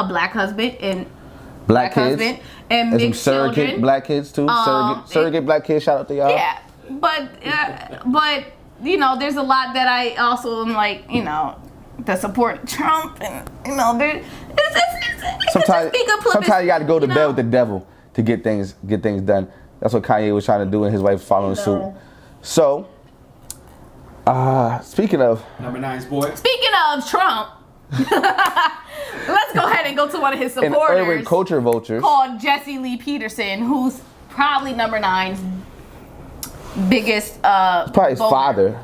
a black husband and black kids husband and some mixed surrogate children. black kids too. Surrogate black kids. Shout out to y'all. Yeah, but you know, there's a lot that I also am like, you know, that support Trump, and you know, sometimes you got to go to bed with the devil to get things done. That's what Kanye was trying to do, and his wife following suit. So, speaking of number 9's boy. Speaking of Trump, let's go ahead and go to one of his supporters. An urban culture vultures called Jesse Lee Peterson, who's probably number 9's biggest. Probably his father.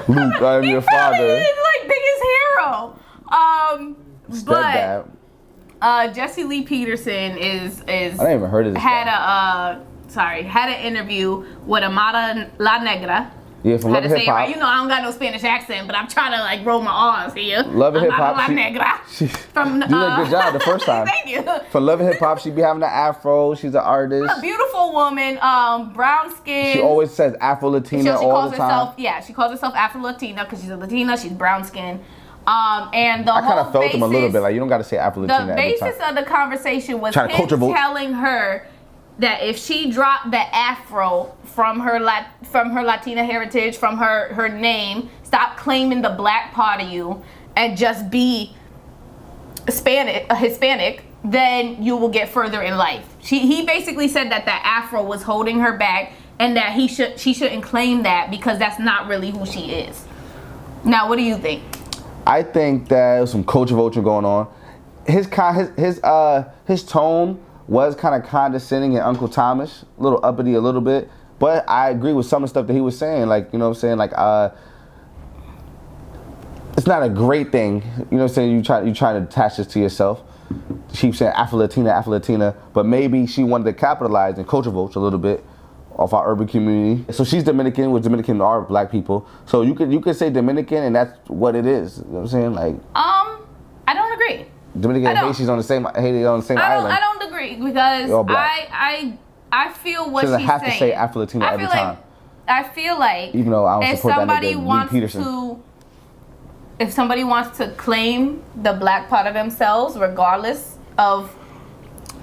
Luke, I'm your father. He's like biggest hero. But Jesse Lee Peterson is I didn't even heard of this. Had an interview with Amada La Negra. Yeah, from Love and Hip Hop. Right. You know I don't got no Spanish accent, but I'm trying to like roll my R's here. Love and Hip Hop. La Negra. You did a good job the first time. Thank you. For Love and Hip Hop, she be having an afro. She's an artist. A beautiful woman, brown skin. She always says Afro Latina all the time. She calls herself Afro Latina because she's a Latina. She's brown skin. And I kind of felt him a little bit. Like, you don't got to say Afro Latina every time. The basis of the conversation was him telling her that if she dropped the Afro from her Latina heritage, from her name, stop claiming the black part of you, and just be Hispanic, then you will get further in life. He basically said that the Afro was holding her back, and that she shouldn't claim that because that's not really who she is. Now, what do you think? I think that there's some culture vulture going on. His tone was kind of condescending in Uncle Thomas, a little uppity a little bit, but I agree with some of the stuff that he was saying. Like, you know what I'm saying? Like, it's not a great thing. You know what I'm saying? You try to attach this to yourself. She keeps saying Afro Latina, but maybe she wanted to capitalize and culture vulture a little bit off our urban community. So she's Dominican, which Dominican are black people. So you could say Dominican, and that's what it is. You know what I'm saying? Like, I don't agree. Dominican and Haiti's on the same island. I don't agree because I feel what she's saying. She doesn't have to say Afro Latina every time. I feel like even though I don't support that nigga Lee Peterson. If somebody wants to claim the black part of themselves, regardless of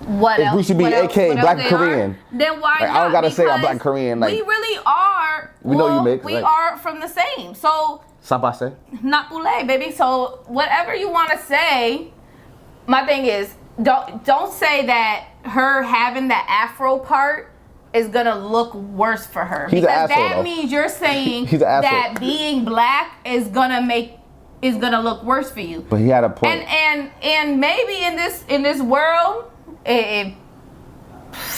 what if we should be AKA Black Korean, then why not? I don't gotta say I'm Black Korean. Like, we really are. We know you mix. We are from the same. So. Sapase. Not poulet, baby. So whatever you want to say. My thing is, don't say that her having the Afro part is gonna look worse for her. He's because an asshole, that though. means you're saying that being black is gonna look worse for you. But he had a point. And maybe in this world, it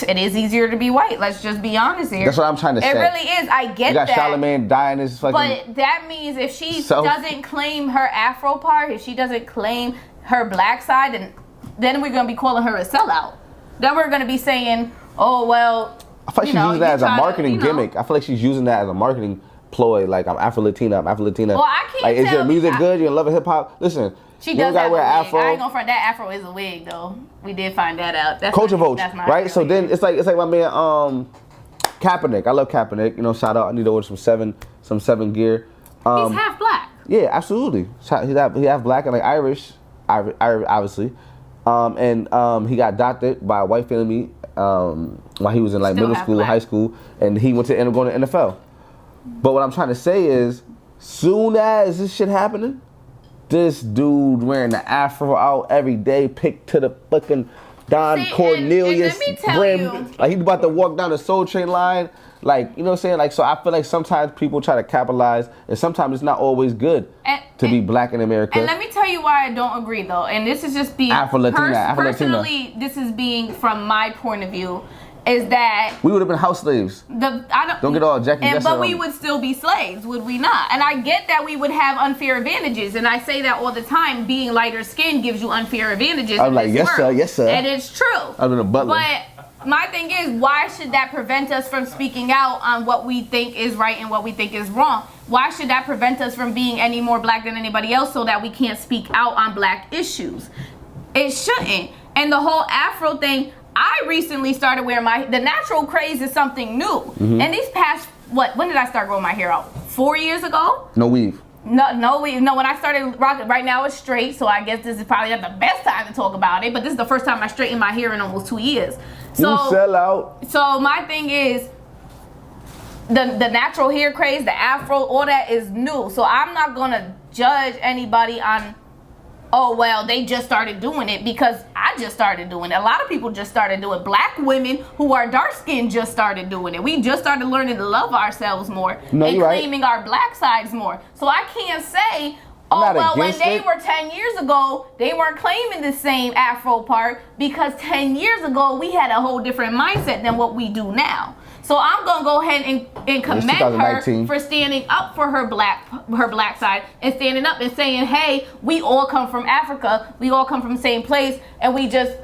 is easier to be white. Let's just be honest here. That's what I'm trying to say. It really is. I get that. You got Charlamagne dying his fucking. But that means if she doesn't claim her Afro part, if she doesn't claim her black side, then we're gonna be calling her a sellout. Then we're gonna be saying, oh well. I feel like she's using that as a marketing gimmick. I feel like she's using that as a marketing ploy. Like, I'm Afro Latina. Well, I can't like, is your music good? You love hip hop? Listen. She does have a wig. Afro. I ain't gonna front that Afro is a wig though. We did find that out. That's culture vote, right? So then it's like my man Kaepernick. I love Kaepernick. You know, shout out. I need to order some seven gear. He's half black. Yeah, absolutely. He's half black and like Irish, obviously. And he got adopted by a white family while he was in like middle school, high school, and he went to end up going to NFL. But what I'm trying to say is, soon as this shit happening, this dude wearing the Afro out every day, picked to the fucking Don Cornelius brim. Like, he's about to walk down the Soul Train line. Like, you know what I'm saying? Like, so I feel like sometimes people try to capitalize, and sometimes it's not always good to be black in America. And let me tell you why I don't agree, though. And this is just being personally, this is being from my point of view, is that we would have been house slaves. Don't get all Jackie. But we would still be slaves, would we not? And I get that we would have unfair advantages, and I say that all the time. Being lighter skinned gives you unfair advantages. I'm like, yes sir, and it's true. I've been a butler. But my thing is, why should that prevent us from speaking out on what we think is right and what we think is wrong? Why should that prevent us from being any more black than anybody else so that we can't speak out on black issues? It shouldn't. And the whole Afro thing, I recently started wearing the natural craze is something new. Mm-hmm. And these past, when did I start growing my hair out? 4 years ago? No weave. No, when I started rocking, right now it's straight, so I guess this is probably not the best time to talk about it, but this is the first time I straightened my hair in almost 2 years. So, you sell out. So my thing is, the natural hair craze, the afro, all that is new. So I'm not gonna judge anybody on, oh, well, they just started doing it, because I just started doing it. A lot of people just started doing it. Black women who are dark skinned just started doing it. We just started learning to love ourselves more and claiming our black sides more. So I can't say, oh, well, when they were 10 years ago, they weren't claiming the same afro part, because 10 years ago, we had a whole different mindset than what we do now. So I'm gonna go ahead and commend her for standing up for her black side, and standing up and saying, hey, we all come from Africa, we all come from the same place, and we just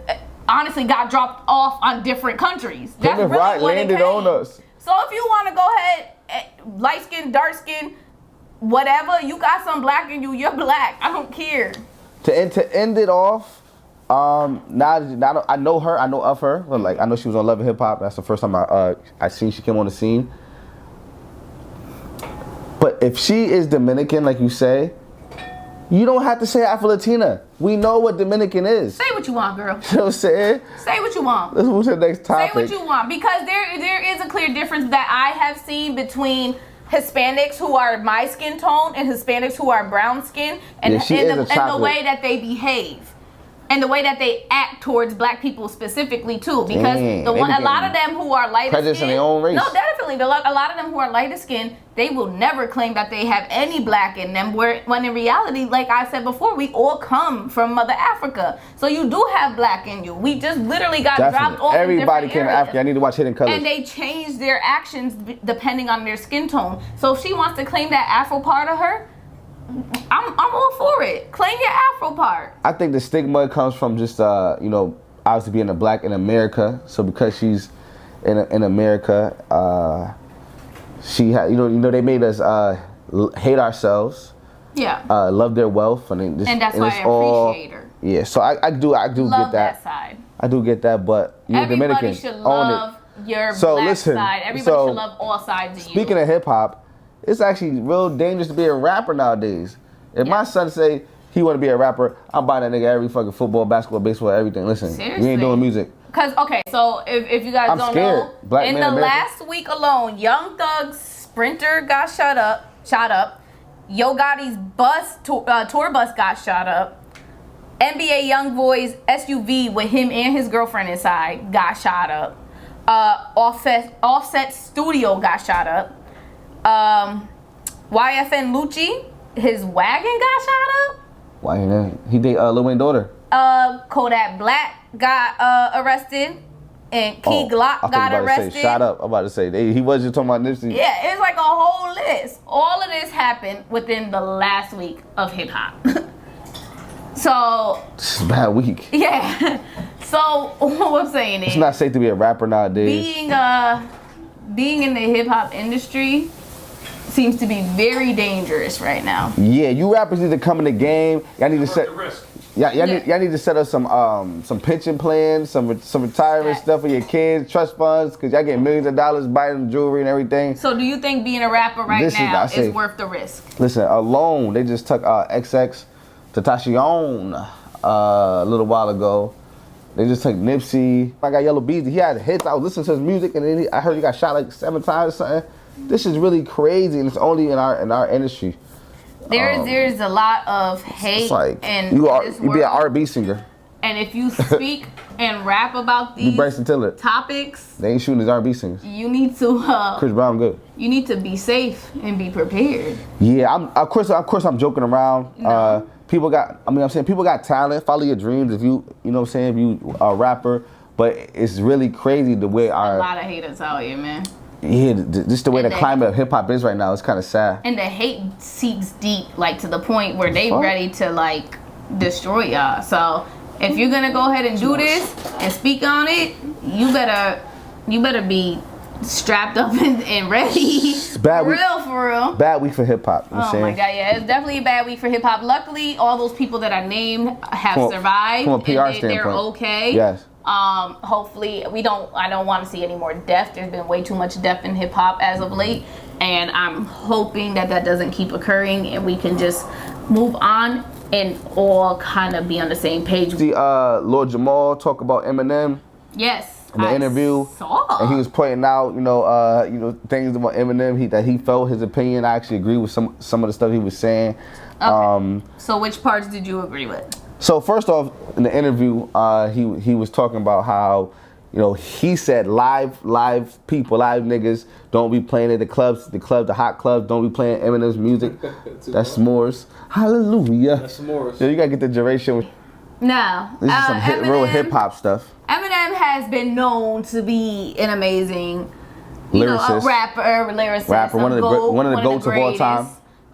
honestly got dropped off on different countries. That's really what landed on us. So if you want to go ahead, light skin, dark skin, whatever, you got some black in you, you're black. I don't care. To end it off. Now I know her. I know of her. But like, I know she was on Love and Hip Hop. That's the first time I seen she came on the scene. But if she is Dominican, like you say, you don't have to say Afro Latina. We know what Dominican is. Say what you want, girl. You know what I'm saying? Say what you want. Let's move to the next topic. Say what you want, because there is a clear difference that I have seen between Hispanics who are my skin tone and Hispanics who are brown skin, and the way that they behave. And the way that they act towards black people specifically too, because a lot of them who are lighter prejudice in their own race. No, definitely. A lot of them who are lighter skinned, they will never claim that they have any black in them. When in reality, like I said before, we all come from Mother Africa, so you do have black in you. We just literally got dropped off. Everybody came to Africa. I need to watch Hidden Colors. And they change their actions depending on their skin tone. So if she wants to claim that Afro part of her, I'm all for it. Claim your Afro part. I think the stigma comes from just obviously being a black in America. So because she's in America, she had they made us hate ourselves. Yeah. Love their wealth, and that's why I appreciate her. Yeah. So I do love get that side. I do get that, but you're Everybody Dominican. should love your black side. Everybody should love all sides of you. Speaking of hip hop, it's actually real dangerous to be a rapper nowadays. If my son say he want to be a rapper, I'm buying that nigga every fucking football, basketball, baseball, everything. Listen, seriously? We ain't doing music. Cause so if you guys don't know, in the last week alone, Young Thug's Sprinter got shot up. Yo Gotti's tour bus got shot up. NBA YoungBoy's SUV with him and his girlfriend inside got shot up. Offset Studio got shot up. YFN Lucci, his wagon got shot up. Why not? He did Lil Wayne's daughter. Kodak Black got arrested, and Key Glock got arrested. Shot up. I'm about to say he was just talking about Nipsey. Yeah, it's like a whole list. All of this happened within the last week of hip hop. So it's a bad week. Yeah. So what I'm saying is, it's not safe to be a rapper nowadays. Being in the hip hop industry seems to be very dangerous right now. Yeah, you rappers need to come in the game. Y'all need to set. Y'all need to set up some pension plans, some retirement stuff for your kids, trust funds, because y'all get millions of dollars buying jewelry and everything. So do you think being a rapper now is worth the risk? Listen, alone they just took XX Tentacion a little while ago. They just took Nipsey. I got Yellow Beezy. He had hits. I was listening to his music, and then I heard he got shot like 7 times or something. This is really crazy, and it's only in our industry. There's a lot of hate. It's like and you be an R&B singer. And if you speak and rap about these topics, they ain't shooting as R&B singers. You need to Chris Brown good. You need to be safe and be prepared. Yeah, of course I'm joking around. No. People got talent. Follow your dreams. If you know what I'm saying, if you a rapper, but it's really crazy the way a lot of haters out here, man. Yeah, just the way the climate of hip hop is right now. It's kind of sad. And the hate seeps deep, like to the point where they ready to like destroy y'all. So if you're gonna go ahead and do this and speak on it, you better be strapped up and ready. For real. Bad week for hip hop. Oh my God, yeah, it's definitely a bad week for hip hop. Luckily, all those people that I named have survived. From a PR standpoint, they're okay. Yes. Hopefully, I don't want to see any more death. There's been way too much death in hip hop as of late, and I'm hoping that doesn't keep occurring, and we can just move on and all kind of be on the same page. See, Lord Jamar talk about Eminem. Yes. In the interview, and he was pointing out, things about Eminem that he felt, his opinion. I actually agree with some of the stuff he was saying. Okay. So which parts did you agree with? So first off, in the interview, he was talking about how, he said live people, live niggas don't be playing at the clubs, the hot clubs don't be playing Eminem's music. That's s'mores. Hallelujah. That's s'mores. Yeah, you gotta get the duration. No. This is some real hip hop stuff. Eminem has been known to be an amazing lyricist, lyricist, one of the goats of all time.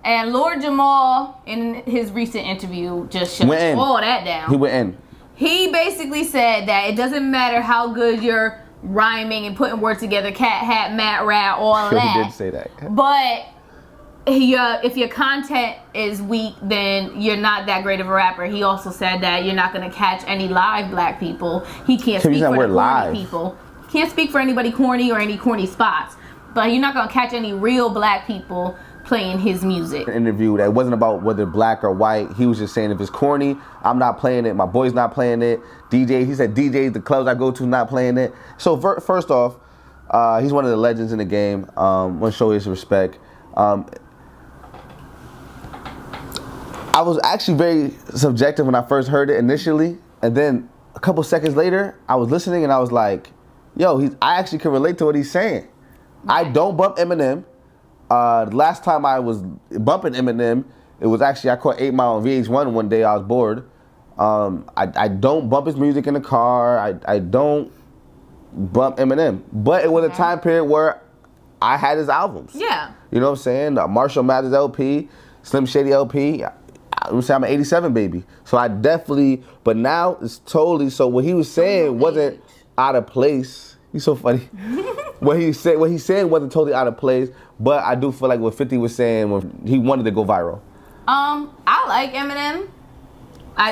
And Lord Jamar, in his recent interview, just shut all that down. He went in. He basically said that it doesn't matter how good you're rhyming and putting words together, cat, hat, mat, rat, all of that. He did say that. But if your content is weak, then you're not that great of a rapper. He also said that you're not going to catch any live black people. He can't speak for the corny people. Can't speak for anybody corny or any corny spots. But you're not going to catch any real black people playing his music. An interview that wasn't about whether black or white. He was just saying if it's corny, I'm not playing it. My boy's not playing it. He said DJs, the clubs I go to, not playing it. So first off, he's one of the legends in the game. Want to show his respect. I was actually very subjective when I first heard it initially, and then a couple seconds later, I was listening and I was like, yo, I actually can relate to what he's saying. I don't bump Eminem. The last time I was bumping Eminem, it was actually, I caught 8 Mile on VH1 one day, I was bored. I don't bump his music in the car. I don't bump Eminem. But it was a time period where I had his albums. Yeah. You know what I'm saying? Marshall Mathers LP, Slim Shady LP. I'm an 87 baby. So I definitely, but now it's totally, so what he was saying wasn't out of place. He's so funny. What he said wasn't totally out of place, but I do feel like what 50 was saying when he wanted to go viral. I like Eminem.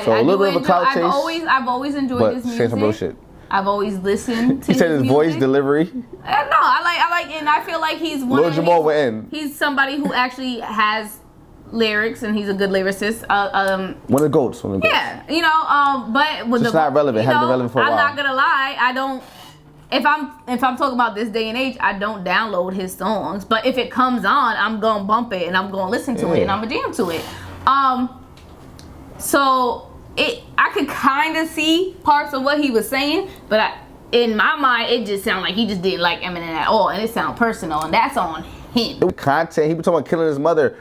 So a little bit of a clout chase. I've always enjoyed his music. Say some real shit. I've always listened to He said his voice delivery. No, I like, and I feel like he's one. Lord Jamar went in. He's somebody who actually has lyrics, and he's a good lyricist. One of the goats. Yeah, but with it's not relevant. Hasn't been relevant for a while. I'm not gonna lie. I don't. If I'm talking about this day and age, I don't download his songs. But if it comes on, I'm gonna bump it and I'm gonna listen to it and I'm gonna jam to it. So I could kind of see parts of what he was saying, but in my mind, it just sounded like he just didn't like Eminem at all, and it sounded personal, and that's on him. Content. He was talking about killing his mother.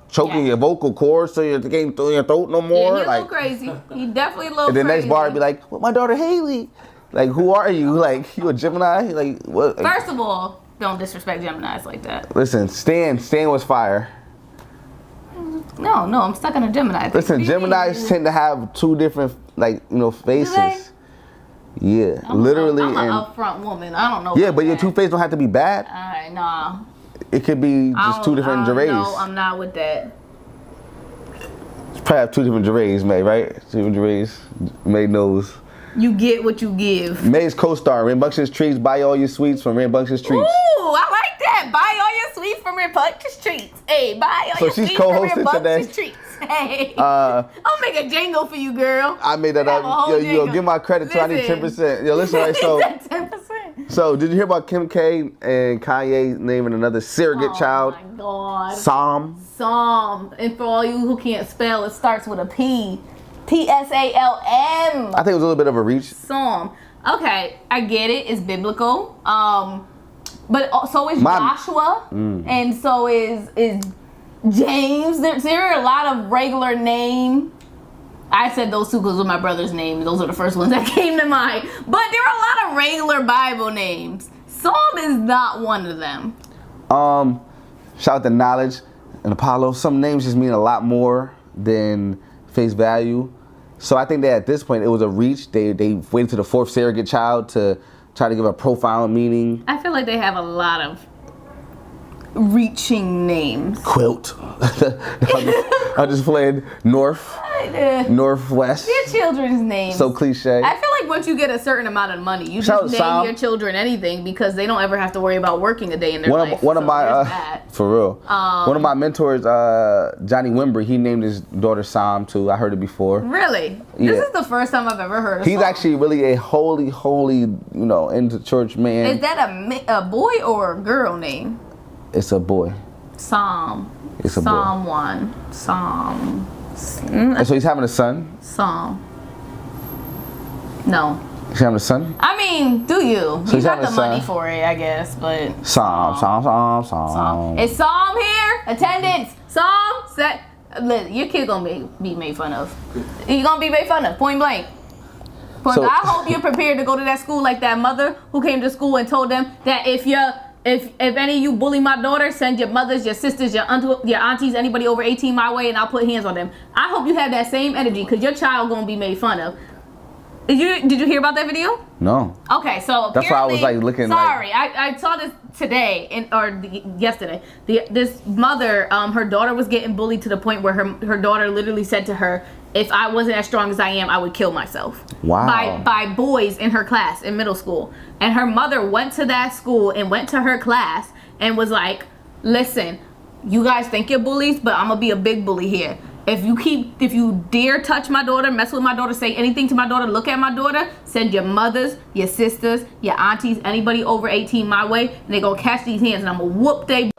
Choking your vocal cords so you can't throw your throat no more. Yeah, he's a little crazy. He definitely a little crazy. And the next bar would be like, well, my daughter Haley. Like, who are you? Like, you a Gemini? Like, what? First of all, don't disrespect Geminis like that. Listen, Stan was fire. No, I'm stuck on a Gemini. Listen, Geminis tend to have two different, faces. Yeah, literally. I'm an upfront woman. I don't know. Yeah, but your two faces don't have to be bad. All right, nah. It could be just two different Jerays. No, I'm not with that. You probably have two different Jerays, May, right? Two different Jerays. May knows. You get what you give. May's co-star, Rambunctious Treats. Buy all your sweets from Rambunctious Treats. Ooh, I like that. Buy all your sweets from Rambunctious Treats. Hey, buy all your sweets from Rambunctious Treats. Hey, I'll make a jingle for you, girl. I made that up. Yo, give my credit too. I need 10%. Yo, listen, right? So 10%. So, did you hear about Kim K and Kanye naming another surrogate child? Oh my God. Psalm. And for all you who can't spell, it starts with a P. Psalm. I think it was a little bit of a reach. Psalm. Okay, I get it. It's biblical. But so is Joshua, and so is James. There are a lot of regular name. I said those two because of my brother's name. Those are the first ones that came to mind. But there are a lot of regular Bible names. Psalm is not one of them. Shout out to Knowledge and Apollo. Some names just mean a lot more than face value. So I think that at this point it was a reach. They waited to the fourth surrogate child to try to give a profound meaning. I feel like they have a lot of reaching names. Quilt. I'm just playing Northwest. Their children's names. So cliche. I feel like like once you get a certain amount of money, you Shout just name your children anything because they don't ever have to worry about working a day in their life. One of my for real. One of my mentors, Johnny Wimber, he named his daughter Psalm too. I heard it before. Really? Yeah. This is the first time I've ever heard of He's actually really a holy, into church man. Is that a boy or a girl name? It's a boy. Psalm. It's a Psalm boy. 1. Psalm. And so he's having a son? Psalm. No. He's having a son? I mean, do you? So you got the money for it, I guess, but... Psalm. Is Psalm here? Attendance. Psalm. Set. Your kid gonna be made fun of. You're gonna be made fun of, point blank. So, I hope you're prepared to go to that school like that mother who came to school and told them that if any of you bully my daughter, send your mothers, your sisters, your aunties, anybody over 18 my way, and I'll put hands on them. I hope you have that same energy because your child gonna be made fun of. Did you hear about that video? No. Okay, so that's why I was like looking. Sorry, I saw this today yesterday. This mother, her daughter was getting bullied to the point where her daughter literally said to her, "If I wasn't as strong as I am, I would kill myself." Wow. By boys in her class in middle school, and her mother went to that school and went to her class and was like, "Listen, you guys think you're bullies, but I'm gonna be a big bully here. If you dare touch my daughter, mess with my daughter, say anything to my daughter, look at my daughter, send your mothers, your sisters, your aunties, anybody over 18 my way, and they gonna catch these hands and I'm gonna whoop they